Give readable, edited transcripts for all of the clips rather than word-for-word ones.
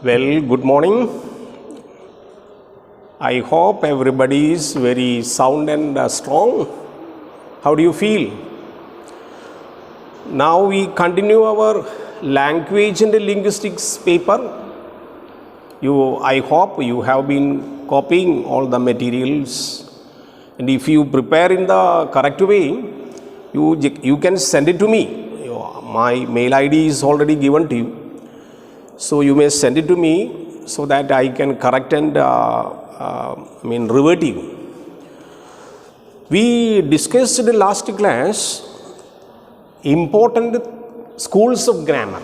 Well, good morning. I hope everybody is very sound and strong. How do you feel? Now we continue our language and linguistics paper. I hope you have been copying all the materials, and if you prepare in the correct way, you can send it to me. My mail ID is already given to you, so you may send it to me so that I can correct and revert you. We discussed in the last class important schools of grammar.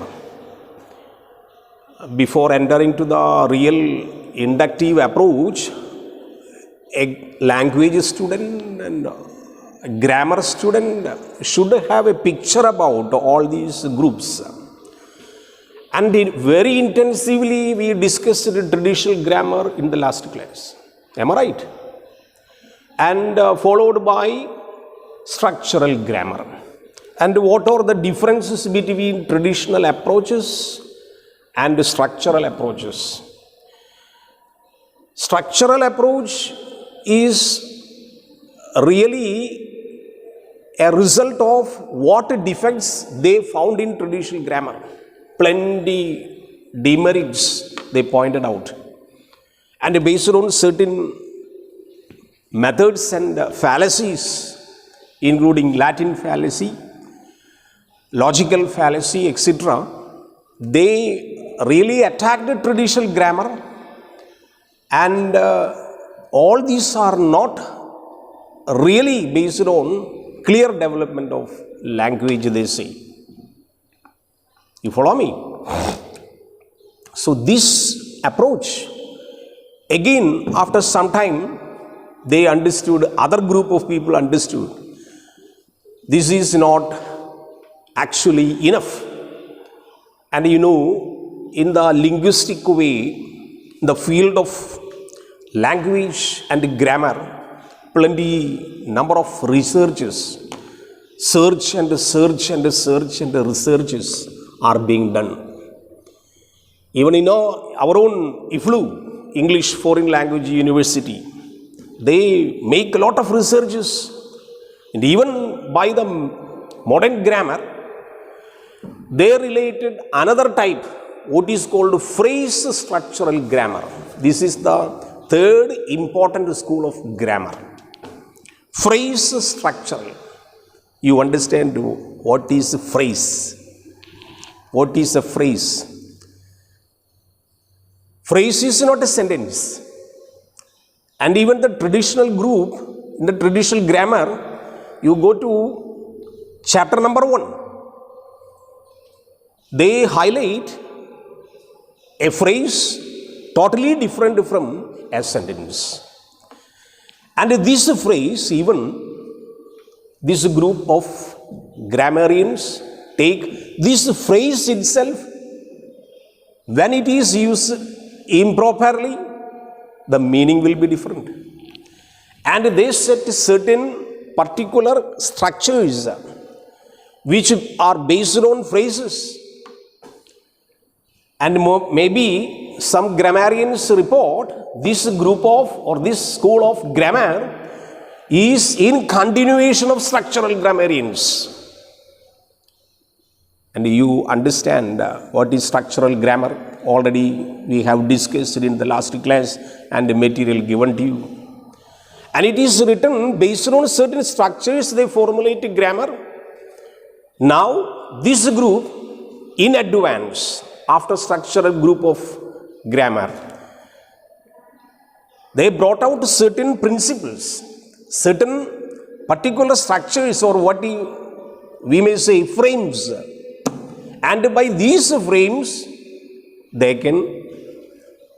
Before entering to the real inductive approach, a language student and a grammar student should have a picture about all these groups. And very intensively we discussed the traditional grammar in the last class. Am I right? And followed by structural grammar. And what are the differences between traditional approaches and structural approaches? Structural approach is really a result of what defects they found in traditional grammar. Plenty demerits they pointed out. And based on certain methods and fallacies, including Latin fallacy, logical fallacy, etc., they really attacked the traditional grammar, and all these are not really based on clear development of language, they say. You follow me? So this approach, again after some time, they understood, other group of people understood, this is not actually enough. And in the linguistic way, in the field of language and grammar, plenty number of researches, search and researches are being done. Even our own IFLU, English Foreign Language University, they make a lot of researches, and even by the modern grammar, they related another type, what is called phrase structural grammar. This is the third important school of grammar. Phrase structural. You understand what is a phrase? What is a phrase? Phrase is not a sentence. And even the traditional group, in the traditional grammar, you go to chapter number 1. They highlight a phrase totally different from a sentence. And this phrase, even this group of grammarians take this phrase itself, when it is used improperly, the meaning will be different. And they set certain particular structures which are based on phrases. And maybe some grammarians report this group of, or this school of grammar is in continuation of structural grammarians. And you understand what is structural grammar. Already we have discussed it in the last class and the material given to you. And it is written based on certain structures they formulate grammar. Now this group in advance, after structural group of grammar, they brought out certain principles, certain particular structures, or what we may say frames. And by these frames, they can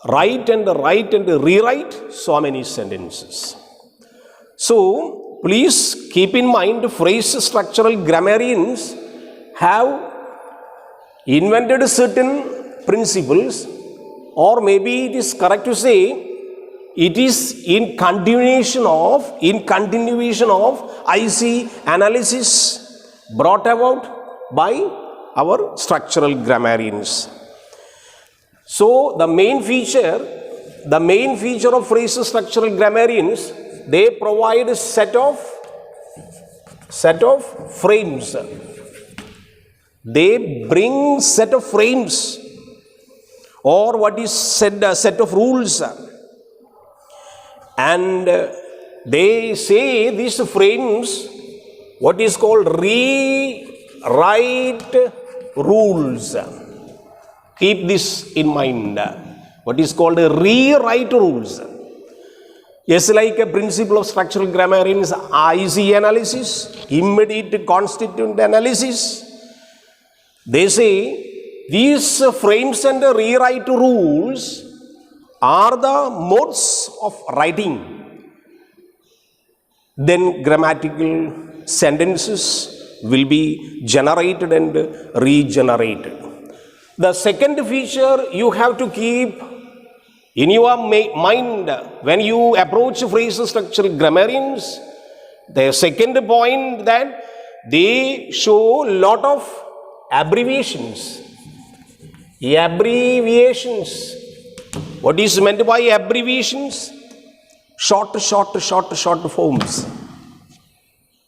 write and rewrite so many sentences. So please keep in mind, phrase structural grammarians have invented certain principles, or maybe it is correct to say it is in continuation of IC analysis brought about by our structural grammarians. So the main feature of phrase structural grammarians, they provide a set of frames. They bring set of frames, or what is said a set of rules, and they say these frames what is called rewrite rules. Keep this in mind. What is called a rewrite rules. Yes, like a principle of structural grammarians, IC analysis, immediate constituent analysis. They say these frames and rewrite rules are the modes of writing. Then grammatical sentences will be generated and regenerated. The second feature you have to keep in your mind when you approach phrase structural grammarians, the second point, that they show lot of abbreviations. What is meant by abbreviations? Short forms.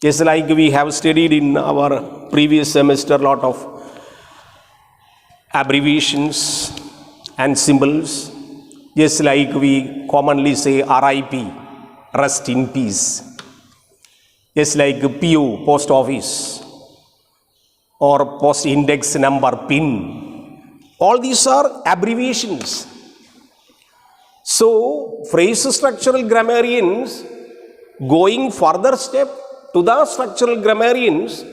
Just like we have studied in our previous semester, lot of abbreviations and symbols. Just like we commonly say RIP, rest in peace. Just like PO, post office, or post index number, PIN. All these are abbreviations. So phrase structural grammarians, going further step to the structural grammarians,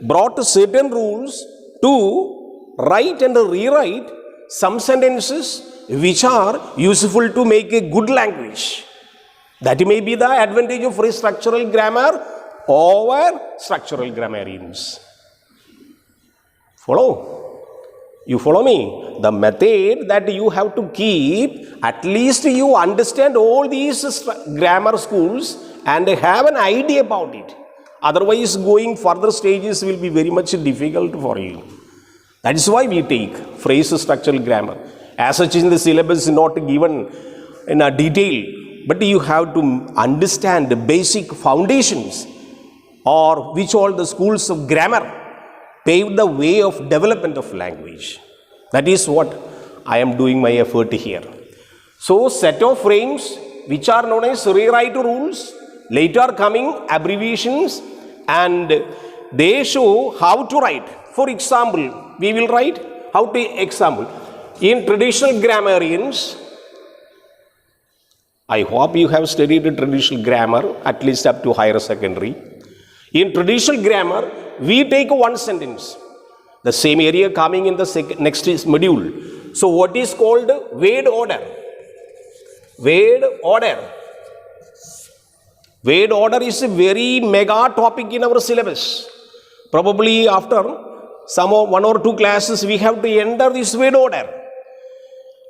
brought certain rules to write and rewrite some sentences which are useful to make a good language. That may be the advantage of phrase structural grammar over structural grammarians. Follow? You follow me? The method that you have to keep, at least you understand all these grammar schools and have an idea about it. Otherwise, going further stages will be very much difficult for you. That is why we take phrase structural grammar. As such, in the syllabus is not given in a detail, but you have to understand the basic foundations, or which all the schools of grammar paved the way of development of language. That is what I am doing my effort here. So set of frames which are known as rewrite rules, later coming abbreviations, and they show how to write. For example, we will write how to example. In traditional grammarians, I hope you have studied traditional grammar at least up to higher secondary. In traditional grammar, we take one sentence. The same area coming in the next module. So what is called word order? Word order is a very mega topic in our syllabus. Probably after one or two classes we have to enter this word order.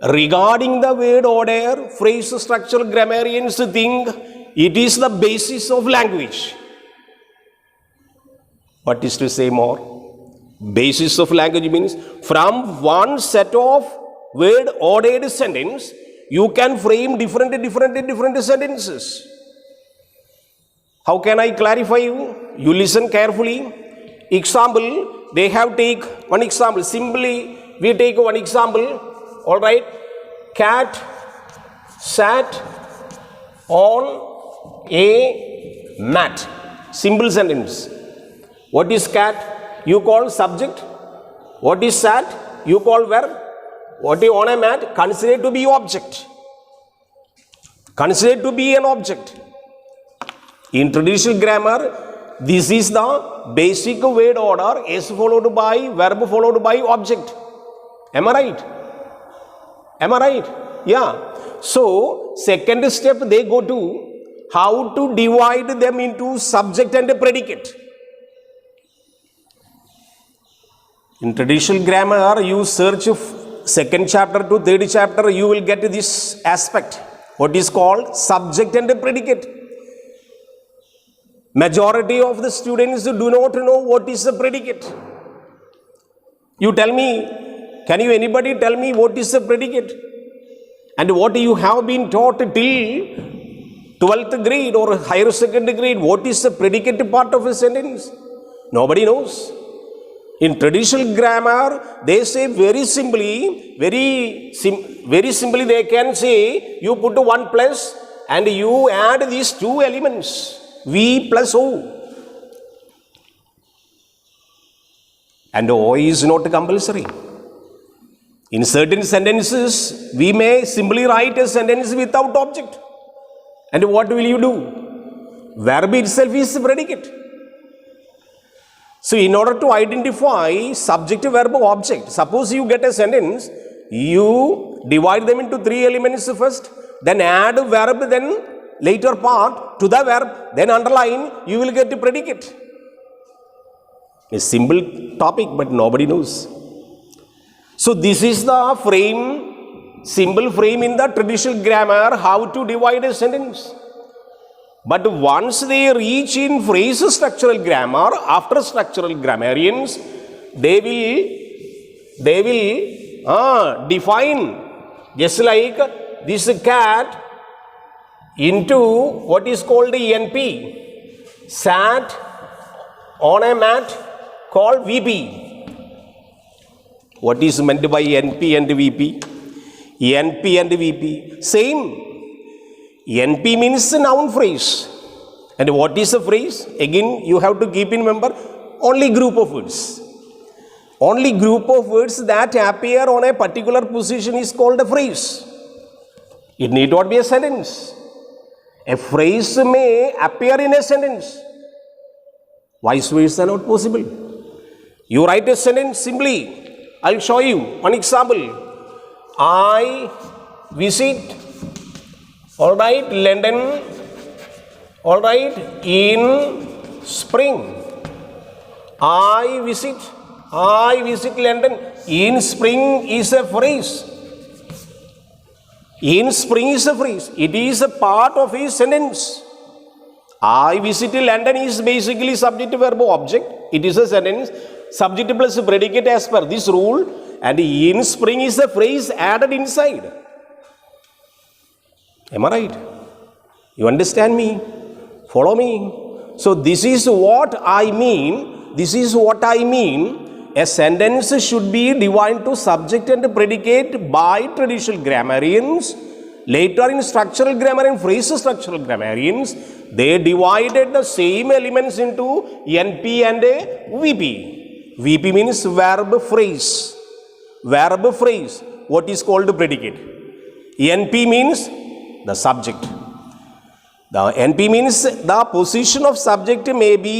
Regarding the word order, phrase structural grammarians think it is the basis of language. What is to say more? Basis of language means from one set of word ordered sentence, you can frame different sentences. How can I clarify you? You listen carefully. Example, they have take one example. Simply, we take one example. All right. Cat sat on a mat. Simple sentence. What is cat? You call subject. What is sat? You call verb. What is on a mat? Considered to be object. Considered to be an object. In traditional grammar, this is the basic word order, S followed by verb followed by object. Am I right? Am I right? Yeah. So, second step they go to how to divide them into subject and predicate. In traditional grammar, you search second chapter to third chapter, you will get this aspect, what is called subject and predicate. Majority of the students do not know what is the predicate. You tell me, Can you anybody tell me what is the predicate? And what you have been taught till 12th grade or higher secondary grade, what is the predicate part of a sentence? Nobody knows. In traditional grammar, they say very simply, very simply they can say, you put one plus and you add these two elements, V plus O. And O is not compulsory. In certain sentences, we may simply write a sentence without object. And what will you do? Verb itself is the predicate. So in order to identify subject, verb, object, suppose you get a sentence, you divide them into three elements first, then add verb, then later part to the verb, then underline, you will get the predicate. A simple topic, but nobody knows. So this is the frame, simple frame in the traditional grammar, how to divide a sentence. But once they reach in phrase structural grammar, after structural grammarians, they will define, just like this cat, into what is called NP, sat on a mat called VP. What is meant by NP and VP? NP and VP, same. NP means noun phrase. And what is a phrase? Again, you have to keep in remember, only group of words. Only group of words that appear on a particular position is called a phrase. It need not be a sentence. A phrase may appear in a sentence. Vice versa not possible. You write a sentence simply. I'll show you one example. I visit, all right, London, all right, in spring. I visit London in spring is a phrase. In spring is a phrase. It is a part of a sentence. I visit London is basically subject, verb, object. It is a sentence. Subject plus predicate as per this rule, and in spring is a phrase added inside. Am I right? You understand me? Follow me. So this is what I mean. This is what I mean. A sentence should be divided to subject and predicate by traditional grammarians. Later in structural grammar and phrase structural grammarians, they divided the same elements into NP and VP. VP means verb phrase. Verb phrase, what is called predicate. NP means the subject. The NP means the position of subject may be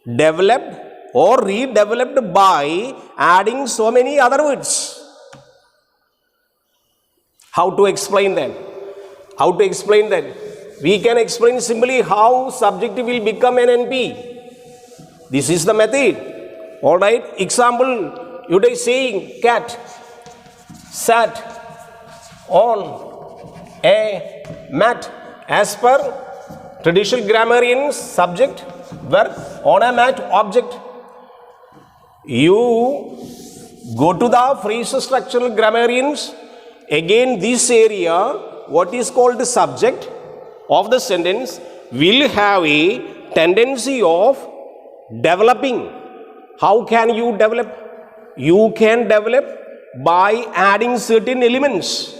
developed or redeveloped by adding so many other words. How to explain that? How to explain that? We can explain simply how subject will become an NP. This is the method. All right. Example, you are saying cat sat on a mat. As per traditional grammarians, subject, verb, on a mat, object. You go to the phrase structural grammarians. Again, this area, what is called the subject of the sentence, will have a tendency of developing. How can you develop? You can develop by adding certain elements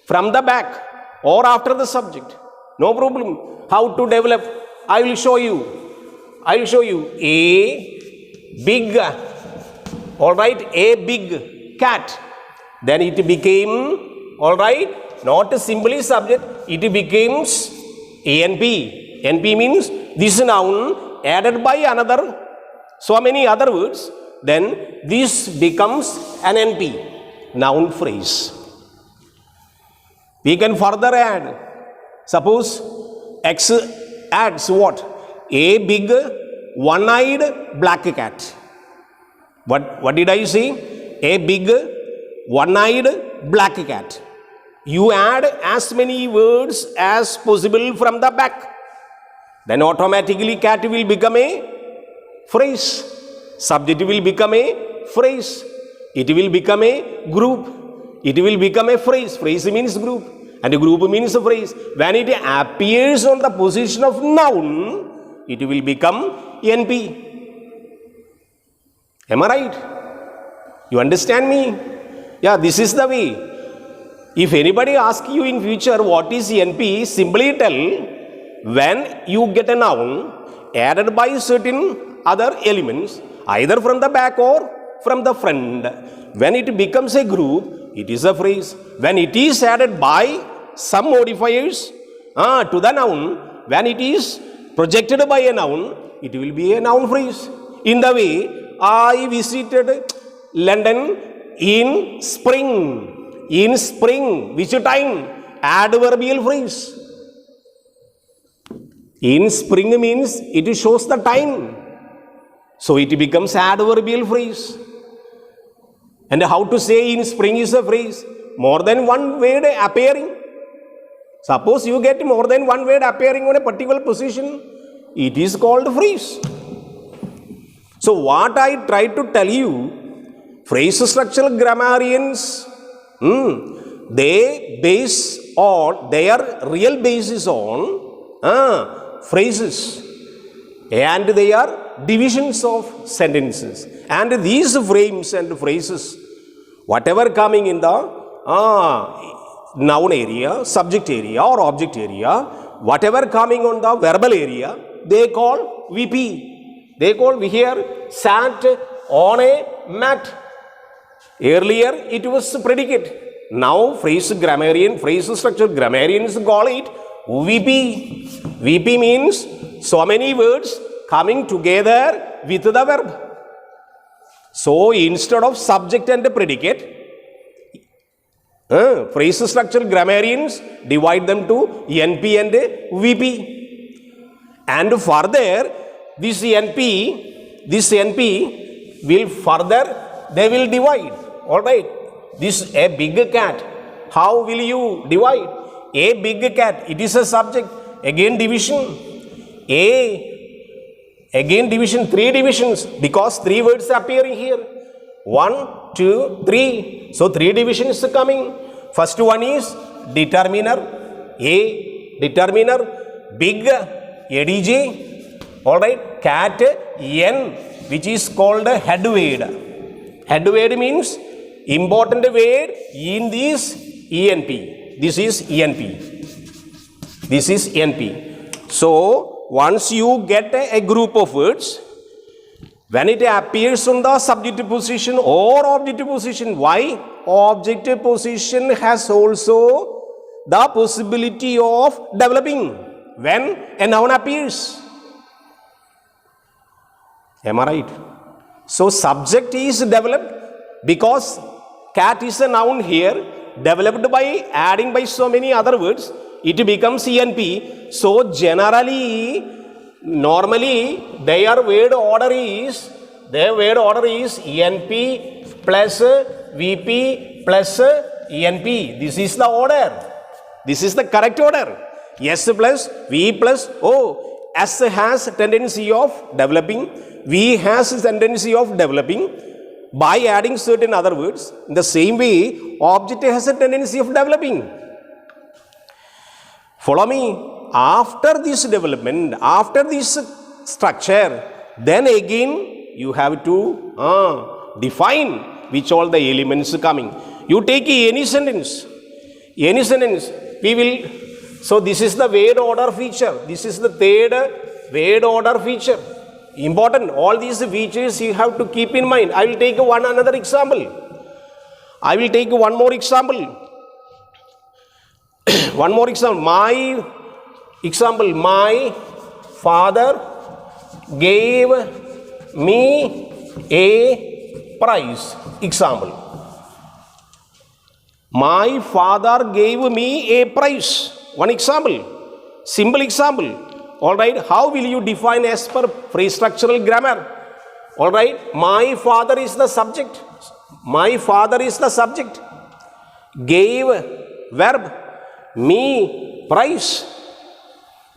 from the back or after the subject. No problem. How to develop? I will show you. I will show you. A big, all right, a big cat. Then it became, all right, not simply subject, it becomes ANP. NP means this noun added by another, so many other words, then this becomes an NP, noun phrase. We can further add, suppose X adds what? A big one-eyed black cat. What did I say? A big one-eyed black cat. You add as many words as possible from the back. Then automatically cat will become a phrase. Subject will become a phrase. it will become a group. It will become a phrase. Phrase means group. And a group means a phrase. When it appears on the position of noun, it will become NP. Am I right? You understand me? Yeah, this is the way. If anybody asks you in future what is NP, simply tell, when you get a noun added by certain other elements, either from the back or from the front, when it becomes a group, it is a phrase. When it is added by some modifiers to the noun, when it is projected by a noun, it will be a noun phrase. In the way, I visited London in spring. In spring, which time? Adverbial phrase. In spring means it shows the time. So it becomes adverbial phrase. And how to say in spring is a phrase? More than one word appearing. Suppose you get more than one word appearing on a particular position, it is called phrase. So what I try to tell you, phrase structural grammarians, they base on, their real basis on phrases, and they are divisions of sentences. And these frames and phrases, whatever coming in the noun area, subject area or object area, whatever coming on the verbal area, they call VP. They call, we here, sat on a mat. Earlier it was predicate. Now phrase structure grammarians call it VP. VP means so many words coming together with the verb. So instead of subject and predicate, phrase structure grammarians divide them to NP and VP. And further, this NP will further, they will divide. Alright, this a big cat. How will you divide? A big cat, it is a subject. Again division. Again division, 3 divisions, because 3 words are appearing here. 1, 2, 3. So 3 divisions are coming. First one is determiner. A, determiner. Big, ADJ. Alright, cat, N, which is called a head word. Head word means important word in this ENP. This is ENP. This is NP. So, once you get a group of words, when it appears on the subject position or object position, why? Object position has also the possibility of developing when a noun appears. Am I right? So, subject is developed because cat is a noun here, developed by adding by so many other words, it becomes ENP. So generally, normally their word order is ENP plus VP plus ENP. This is the order. This is the correct order. S plus V plus O. S has a tendency of developing. V has a tendency of developing by adding certain other words. In the same way, object has a tendency of developing. Follow me. After this development, after this structure, then again you have to define which all the elements are coming. You take any sentence, we will. So this is the word order feature. This is the third word order feature. Important. All these features you have to keep in mind. I will take another example. I will take one more example. One more example. My father gave me a prize. Example. My father gave me a prize. One example. Simple example. Alright, how will you define as per phrase structural grammar? Alright, my father is the subject. My father is the subject. Gave, verb. Me, price.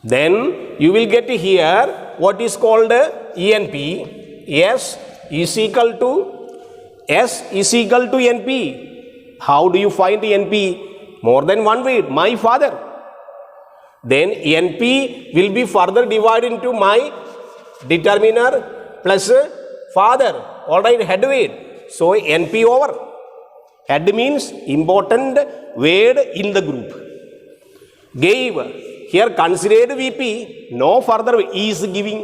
Then you will get here what is called ENP. S is equal to S is equal to NP. How do you find NP? More than one word, my father. Then NP will be further divided into my determiner plus father. Alright, head word. So NP over. Head means important word in the group. Gave. Here considered VP. No further is giving.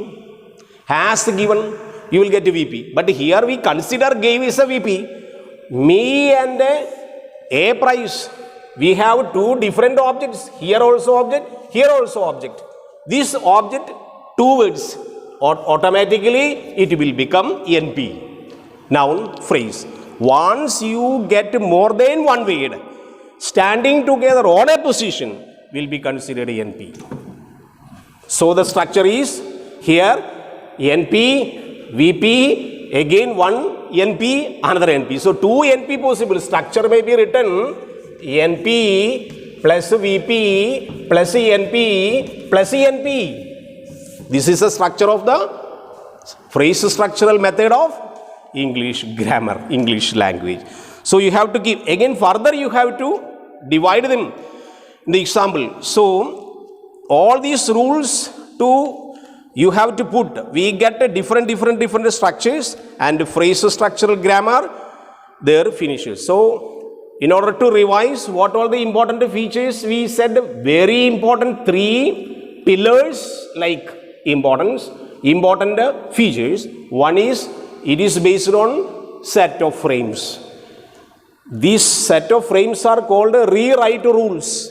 Has given. You will get VP. But here we consider gave is a VP. Me and A price. We have two different objects. Here also object. Here also object. This object, two words. Automatically it will become NP. Noun phrase. Once you get more than one word standing together on a position will be considered NP. So the structure is here NP, VP, again one NP, another NP. So two NP possible. Structure may be written NP plus VP plus NP plus NP. This is the structure of the phrase structural method of English grammar, English language. So you have to give, again further you have to divide them in the example. So all these rules you have to put. We get a different structures and phrase structural grammar there finishes. So in order to revise what all the important features, we said very important three pillars like important features. One is it is based on set of frames. These set of frames are called rewrite rules.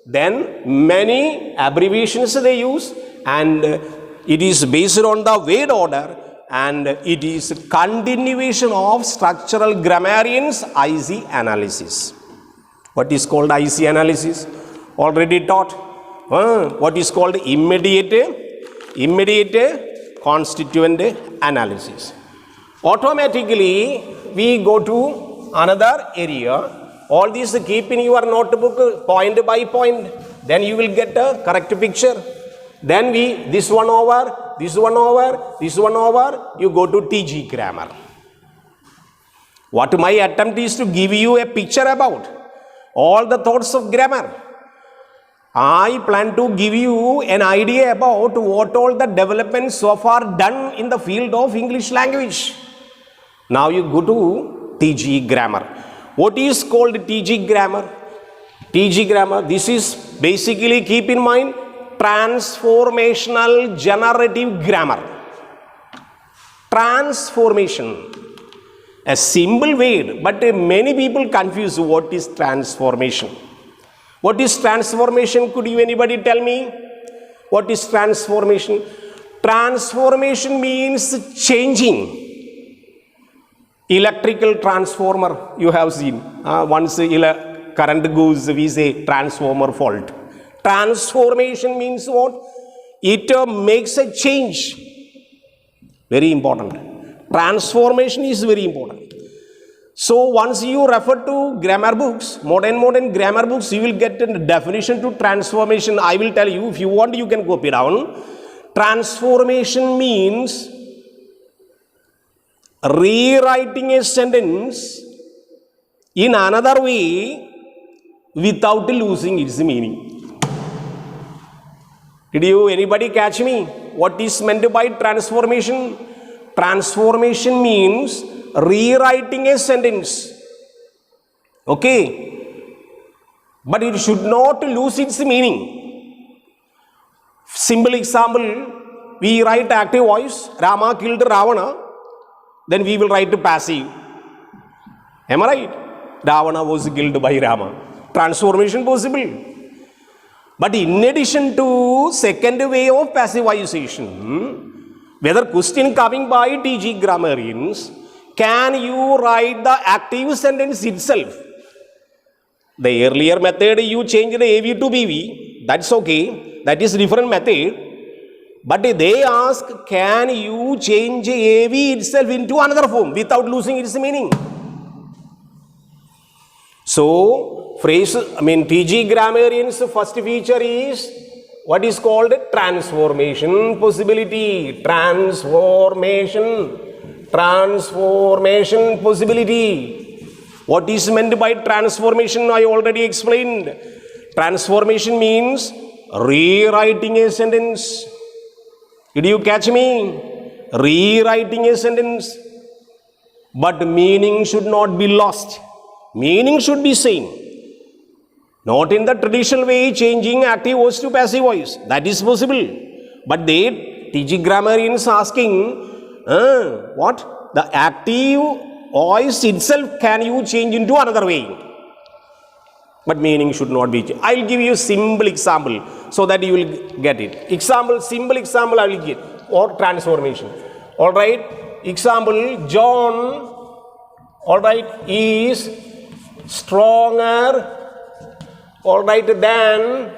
Then many abbreviations they use, and it is based on the word order, and it is continuation of structural grammarians IC analysis. What is called IC analysis? Already taught. What is called immediate constituent analysis. Automatically we go to another area. All these keep in your notebook point by point. Then you will get a correct picture. Then this one over, you go to TG grammar. What my attempt is to give you a picture about all the thoughts of grammar. I plan to give you an idea about what all the developments so far done in the field of English language. Now you go to TG grammar. What is called TG grammar? TG grammar, this is basically, keep in mind, transformational generative grammar. Transformation. A simple word, but many people confuse what is transformation. What is transformation? Could you anybody tell me? What is transformation? Transformation means changing. Electrical transformer you have seen. Once current goes, we say transformer fault. Transformation means what? It makes a change. Very important. Transformation is very important. So once you refer to grammar books, modern grammar books, you will get a definition to transformation. I will tell you. If you want, you can copy down. Transformation means rewriting a sentence in another way without losing its meaning. Did anybody catch me? What is meant by transformation? Transformation means rewriting a sentence. Okay? But it should not lose its meaning. Simple example, we write active voice, Rama killed Ravana, then we will write passive. Am I right? Ravana was killed by Rama. Transformation possible. But in addition to second way of passivization, whether question coming by TG grammarians, can you write the active sentence itself? The earlier method you changed AV to BV, that's okay, that is different method. But they ask, can you change AV itself into another form without losing its meaning? So, TG grammarians' first feature is what is called transformation possibility. Transformation. Transformation possibility. What is meant by transformation? I already explained. Transformation means rewriting a sentence. Did you catch me? Rewriting a sentence. But meaning should not be lost. Meaning should be same. Not in the traditional way, changing active voice to passive voice. That is possible. But they, TG grammarians asking, what? The active voice itself can you change into another way. But meaning should not be changed. I will give you a simple example so that you will get it. Simple example I will give. Or transformation. Alright. Example, John, alright, is stronger, alright, than,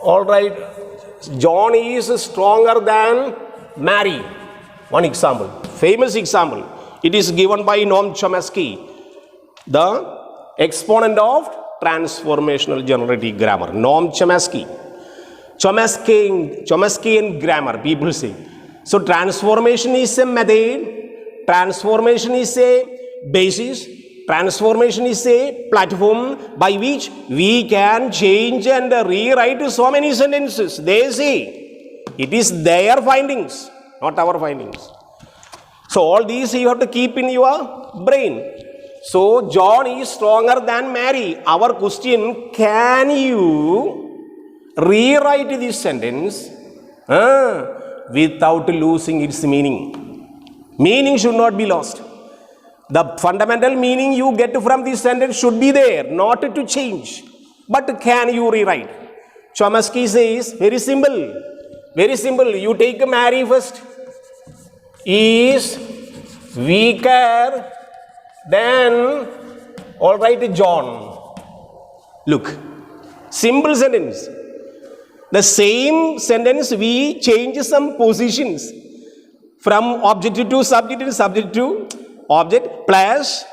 alright, John is stronger than Mary. One example, famous example. It is given by Noam Chomsky, the exponent of transformational generative grammar. Noam Chomsky. Chomskyan grammar, people say. So transformation is a method, transformation is a basis, transformation is a platform by which we can change and rewrite so many sentences. They say it is their findings, not our findings. So all these you have to keep in your brain. So John is stronger than Mary. Our question, can you rewrite this sentence without losing its meaning? Meaning should not be lost. The fundamental meaning you get from this sentence should be there, not to change. But can you rewrite? Chomsky says, very simple. Very simple. You take Mary first. Is weaker than, alright, John. Look, simple sentence. The same sentence we change some positions from object to subject and subject to object plus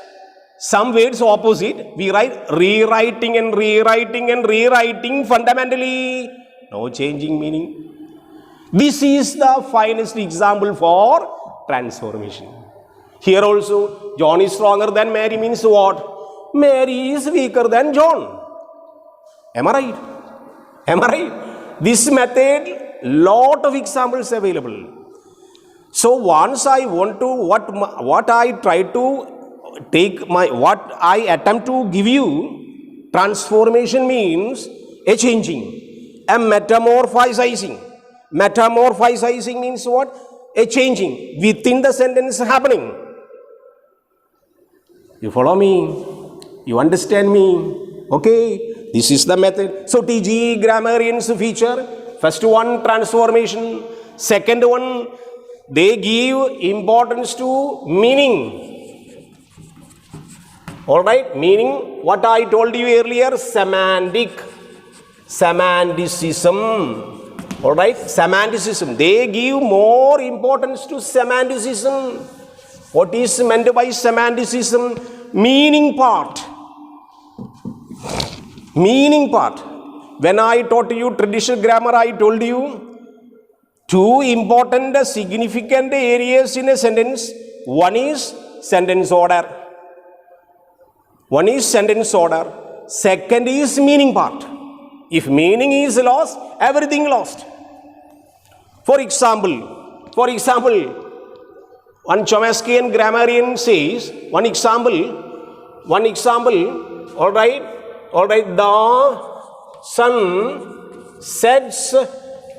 some words opposite. We write rewriting and rewriting and rewriting fundamentally. No changing meaning. This is the finest example for transformation. Here also, John is stronger than Mary means what? Mary is weaker than John. Am I right? Am I right? This method, lot of examples available. So once I want to, what I try to take what I attempt to give you, transformation means a changing, a metamorphizing. Metamorphizing means what? A changing within the sentence happening. You follow me? You understand me? Okay. This is the method. So TG grammarians feature, first one, transformation. Second one, they give importance to meaning. Alright, meaning, what I told you earlier, semanticism. Alright, semanticism. They give more importance to semanticism. What is meant by semanticism? Meaning part. Meaning part. When I taught you traditional grammar, I told you two important significant areas in a sentence. One is sentence order. One is sentence order. Second is meaning part. If meaning is lost, everything lost. For example, one Chomskyan grammarian says, one example, all right, the sun sets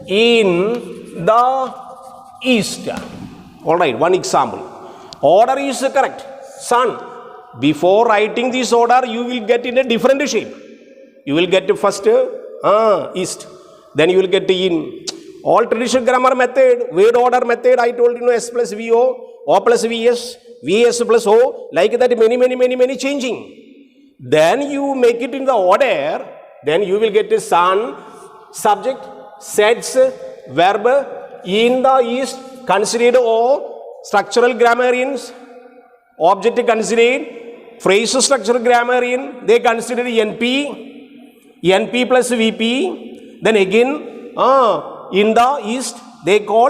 in the east. All right, one example. Order is correct. Sun. Before writing this order, you will get in a different shape. You will get first east. Then you will get in. All traditional grammar method, word order method, I told you, S plus VO, O plus VS, VS plus O, like that many changing. Then you make it in the order, then you will get a sun, subject, sets, verb, in the east, considered O, structural grammarians, object considered, phrase structural grammarian, they consider NP plus VP, then again, in the east, they call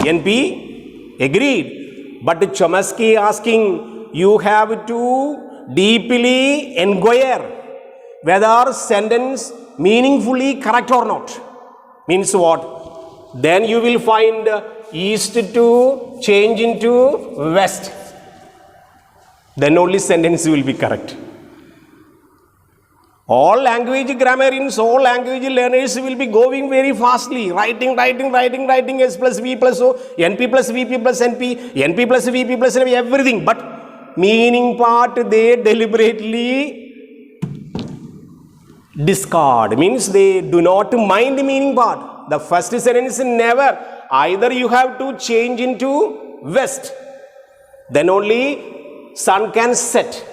NP, agreed. But Chomsky asking, you have to deeply inquire whether sentence meaningfully correct or not. Means what? Then you will find east to change into west. Then only sentence will be correct. All language grammarians, all language learners will be going very fastly, writing, S plus V plus O, NP plus VP plus NP, NP plus VP plus NP, everything. But meaning part they deliberately discard. Means they do not mind the meaning part. The first sentence never. Either you have to change into west, then only sun can set.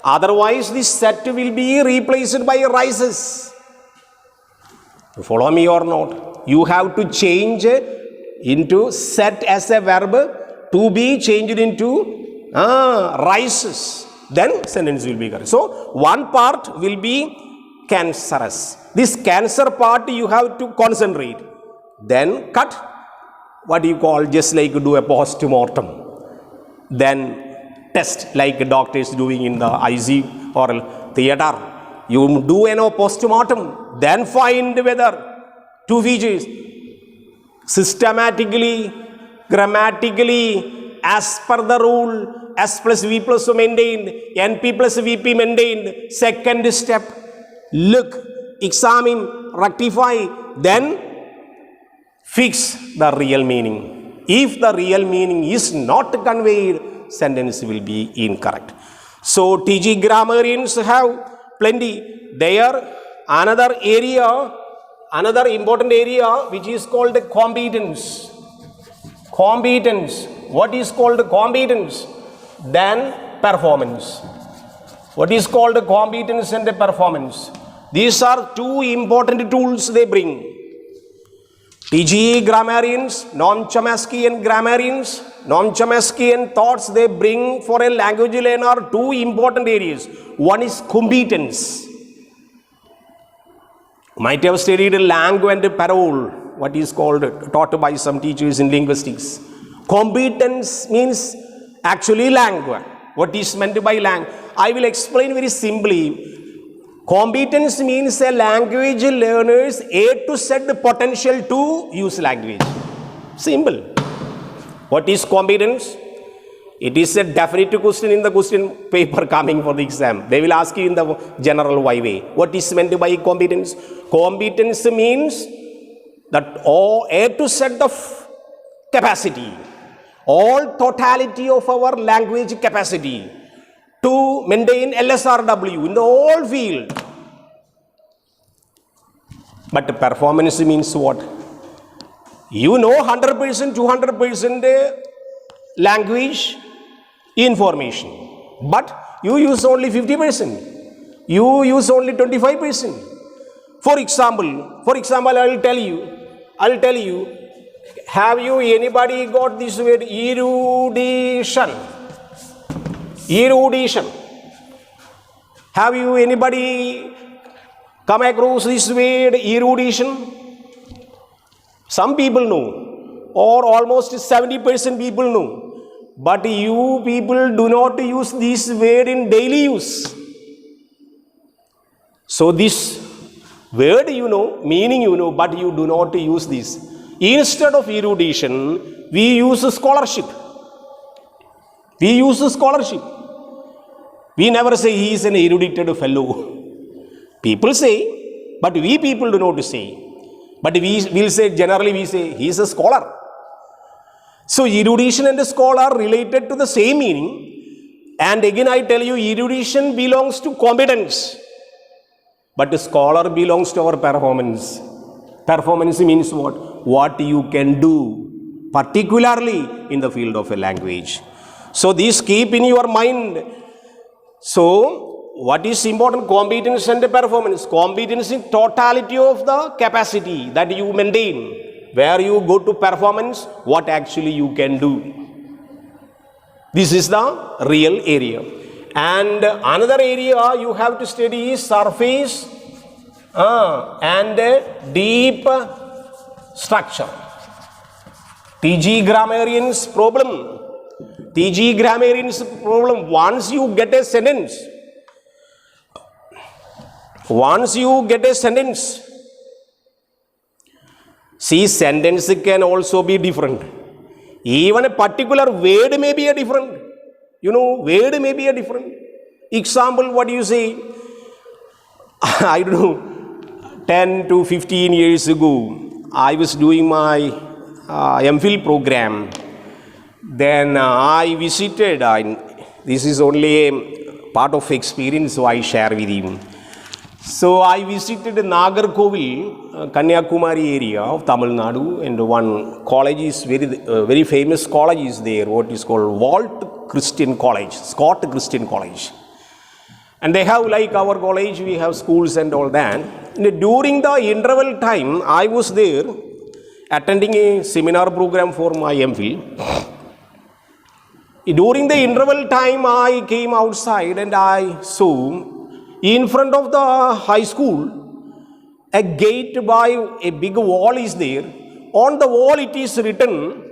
Otherwise, the set will be replaced by rises. Follow me or not? You have to change into set as a verb to be changed into rises. Then sentence will be correct. So, one part will be cancerous. This cancer part you have to concentrate. Then cut. What do you call? Just like do a post-mortem. Then test like doctors doing in the IC or theater. You do a post-mortem, then find whether two features systematically, grammatically, as per the rule, S plus V plus O maintained, NP plus VP maintained. Second step, look, examine, rectify, then fix the real meaning. If the real meaning is not conveyed, sentence will be incorrect. So TG grammarians have plenty. There another area, another important area which is called competence. Competence. What is called competence? Then performance. What is called competence and performance? These are two important tools they bring. TGE grammarians, non-Chomskyan grammarians, non-Chomskyan thoughts they bring for a language learner two important areas. One is competence. Might have studied language and parole, what is called, taught by some teachers in linguistics. Competence means actually language. What is meant by language? I will explain very simply. Competence means a language learner's A to Z potential to use language. Simple. What is competence? It is a definite question in the question paper coming for the exam. They will ask you in the general way. What is meant by competence? Competence means that all A to Z of capacity, all totality of our language capacity to maintain LSRW in the whole field. But performance means what? You know 100%, 200% language information, but you use only 50%. You use only 25%. For example, I will tell you, have you anybody got this word erudition? Erudition. Have you anybody come across this word erudition? Some people know, or almost 70% people know, but you people do not use this word in daily use. So this word you know, meaning you know, but you do not use this. Instead of erudition, we use scholarship. We use scholarship. We never say he is an erudited fellow. People say, but we people do not say. But we will say, generally we say, he is a scholar. So erudition and scholar are related to the same meaning. And again I tell you, erudition belongs to competence. But scholar belongs to our performance. Performance means what? What you can do, particularly in the field of a language. So this keep in your mind. So what is important? Competence and performance. Competence is totality of the capacity that you maintain. Where you go to performance, what actually you can do. This is the real area. And another area you have to study is surface and deep structure. TG grammarians problem. TG grammarians problem, once you get a sentence, see, sentence can also be different. Even a particular word may be a different. Word may be a different. Example, what do you say? I don't know, 10 to 15 years ago, I was doing my MPhil program. Then I visited, this is only a part of experience, so I share with you. So I visited Nagarkovil, Kanyakumari area of Tamil Nadu, and one college is very famous college is there, what is called Walt Christian College, Scott Christian College. And they have, like our college, we have schools and all that. And during the interval time, I was there attending a seminar program for my MPhil. During the interval time, I came outside and I saw in front of the high school, a gate by a big wall is there. On the wall it is written,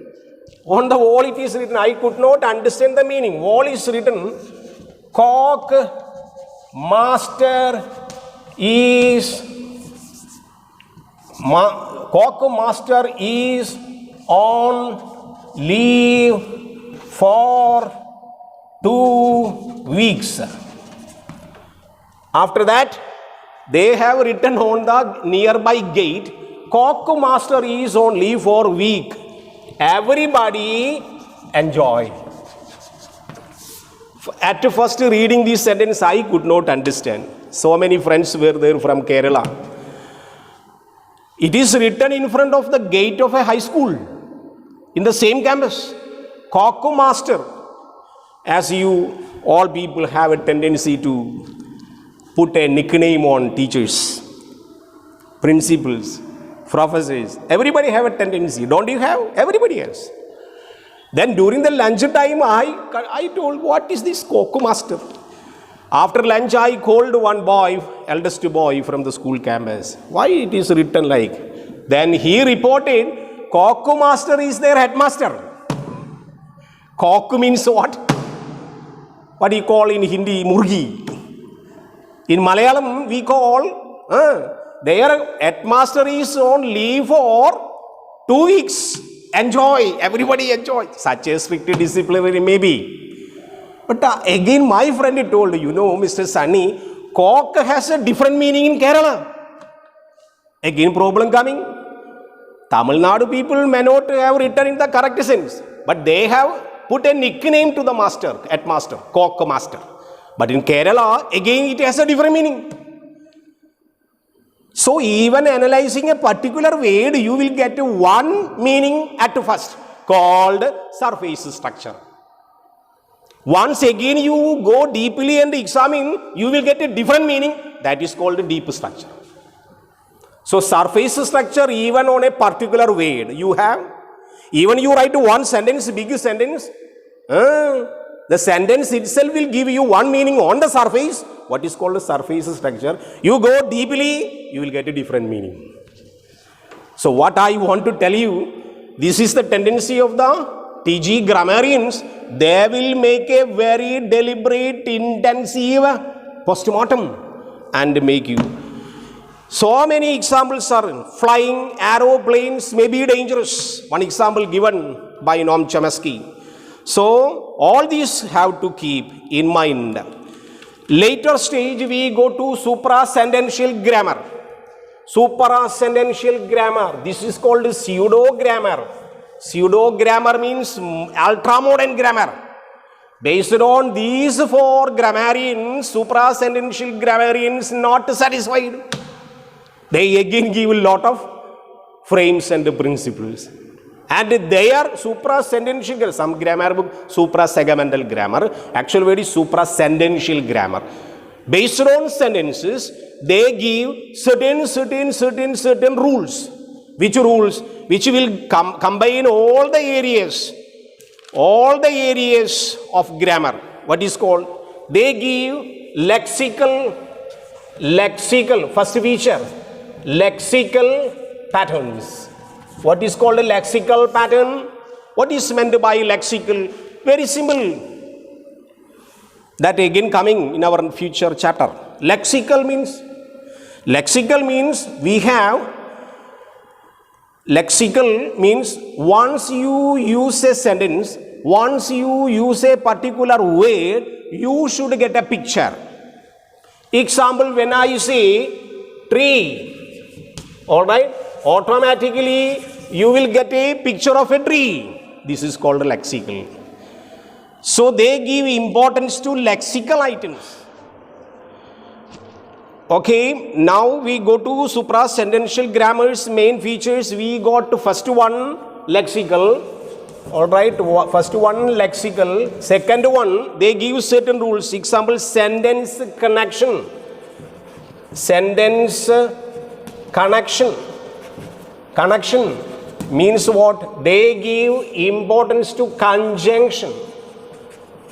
I could not understand the meaning. Wall is written, Cock Master is on leave for 2 weeks. After that, they have written on the nearby gate, Cock Master is on leave for a week. Everybody enjoy. At first reading this sentence, I could not understand. So many friends were there from Kerala. It is written in front of the gate of a high school in the same campus. Cock Master. As you all people have a tendency to put a nickname on teachers, principals, professors. Everybody have a tendency. Don't you have? Everybody has. Then during the lunch time, I told, what is this Cock Master? After lunch, I called one boy, eldest boy from the school campus. Why it is written like? Then he reported, Cock Master is their headmaster. Cock means what? What do you call in Hindi? Murgi. In Malayalam, we call, their headmaster is on leave for 2 weeks. Enjoy. Everybody enjoy. Such a strict disciplinary maybe. But again, my friend told, Mr. Sunny, cock has a different meaning in Kerala. Again, problem coming. Tamil Nadu people may not have written in the correct sense, but they have put a nickname to the master, headmaster, Cock Master. But in Kerala, again, it has a different meaning. So, even analyzing a particular word, you will get one meaning at first, called surface structure. Once again, you go deeply and examine, you will get a different meaning, that is called deep structure. So, surface structure, even on a particular word, you have, even you write one sentence, big sentence, the sentence itself will give you one meaning on the surface, what is called a surface structure. You go deeply, you will get a different meaning. So what I want to tell you, this is the tendency of the TG grammarians. They will make a very deliberate, intensive postmortem and make you. So many examples are flying aeroplanes may be dangerous. One example given by Noam Chomsky. So, all these have to keep in mind. Later stage, we go to suprasentential grammar. Suprasentential grammar. This is called pseudo-grammar. Pseudo-grammar means ultra-modern grammar. Based on these four grammarians, suprasentential grammarians not satisfied. They again give a lot of frames and principles. And they are suprasentential, some grammar book, suprasegmental grammar, actual word is suprasentential grammar. Based on sentences, they give certain rules. Which rules? Which will combine all the areas of grammar. What is called? They give lexical, first feature, lexical patterns. What is called a lexical pattern? What is meant by lexical? Very simple. That again coming in our future chapter. Lexical means we have, lexical means once you use a sentence, once you use a particular word, you should get a picture. Example, when I say tree, alright, automatically you will get a picture of a tree. This is called lexical. So they give importance to lexical items. Okay, now we go to suprasentential grammar's main features. We got to first one lexical. Alright, first one lexical. Second one, they give certain rules. Example, sentence connection. Sentence connection. Connection means what? They give importance to conjunction.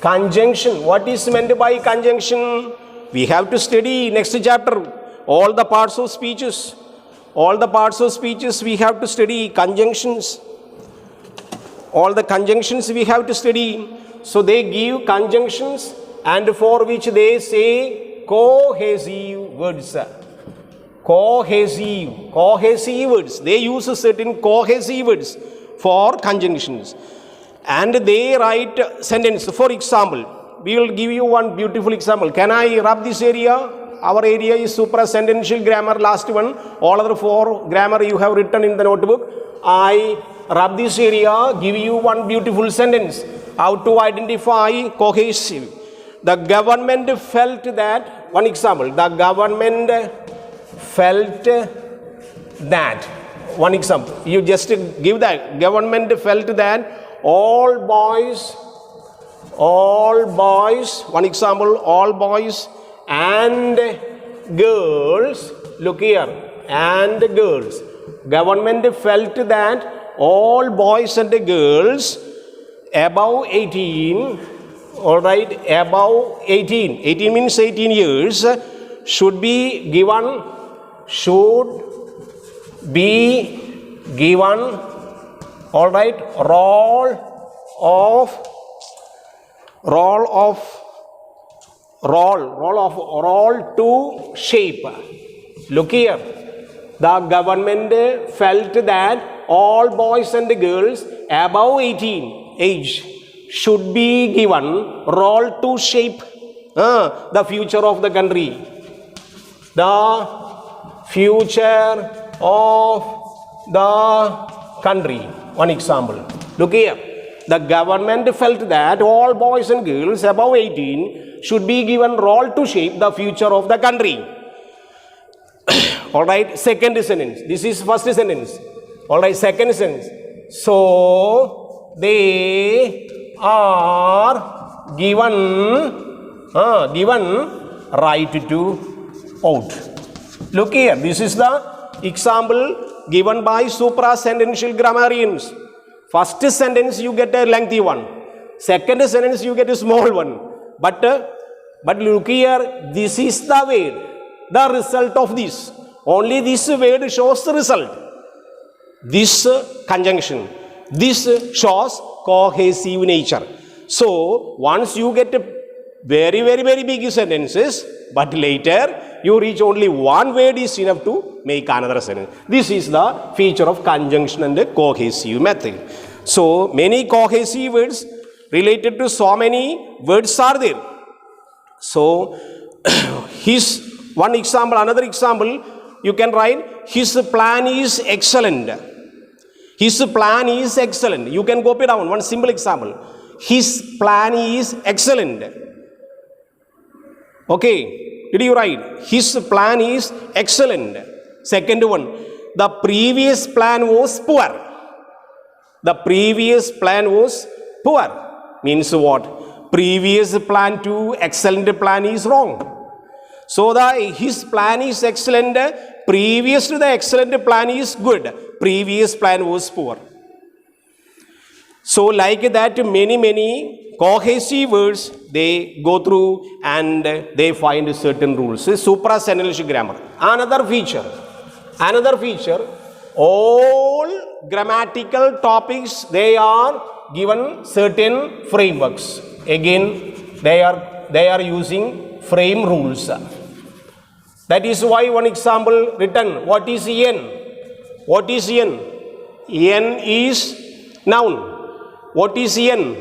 Conjunction. What is meant by conjunction? We have to study next chapter. All the parts of speeches. All the parts of speeches we have to study conjunctions. All the conjunctions we have to study. So they give conjunctions, and for which they say cohesive words. Cohesive words. They use certain cohesive words for conjunctions. And they write sentence. For example, we will give you one beautiful example. Can I rub this area? Our area is suprasentential grammar, last one. All other four grammar you have written in the notebook. I rub this area, give you one beautiful sentence. How to identify cohesive? The government felt that, one example, the government felt that. One example, you just give that. Government felt that all boys, one example, all boys and girls, look here, and girls. Government felt that all boys and girls above 18, alright, above 18, 18 means 18 years, should be given, alright, roll to shape. Look here. The government felt that all boys and girls above 18 age should be given roll to shape the future of the country. The future of the country. One example. Look here. The government felt that all boys and girls above 18 should be given role to shape the future of the country. Alright, second sentence. This is first sentence. Alright, second sentence. So, they are given right to vote. Look here. This is the example given by suprasentential grammarians. First sentence you get a lengthy one. Second sentence you get a small one. But look here, this is the word, the result of this. Only this word shows the result. This conjunction. This shows cohesive nature. So, once you get very big sentences, but later you reach only one word is enough to make another sentence. This is the feature of conjunction and the cohesive method. So, many cohesive words related to so many words are there. So, his one example, another example, you can write, his plan is excellent. His plan is excellent. You can copy down one simple example. His plan is excellent. Okay, did you write? His plan is excellent. Second one, the previous plan was poor. The previous plan was poor. Means what? Previous plan to excellent plan is wrong. So his plan is excellent. Previous to the excellent plan is good. Previous plan was poor. So like that, many cohesive words they go through and they find certain rules. Suprasentential grammar. Another feature, all grammatical topics, they are given certain frameworks. Again, they are using frame rules. That is why one example written. What is n? What is n? N is noun. What is n?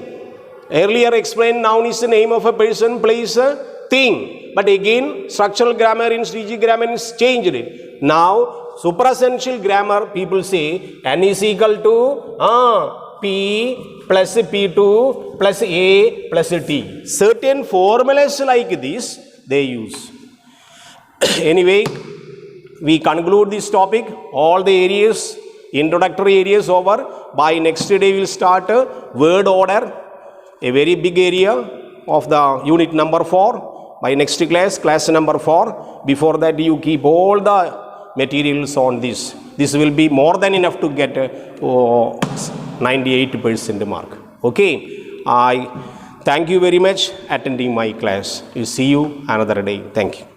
Earlier explained, noun is the name of a person, place, thing. But again, structural grammar in CG grammar is changed it. Now, supraessential grammar, people say n is equal to p plus p2 plus a plus t. Certain formulas like this they use. Anyway, we conclude this topic. All the areas, introductory areas over. By next day we will start word order, a very big area of the unit number 4. By next class, class number 4. Before that, you keep all the materials on this. This will be more than enough to get 98% mark. Okay. I thank you very much attending my class. We'll see you another day. Thank you.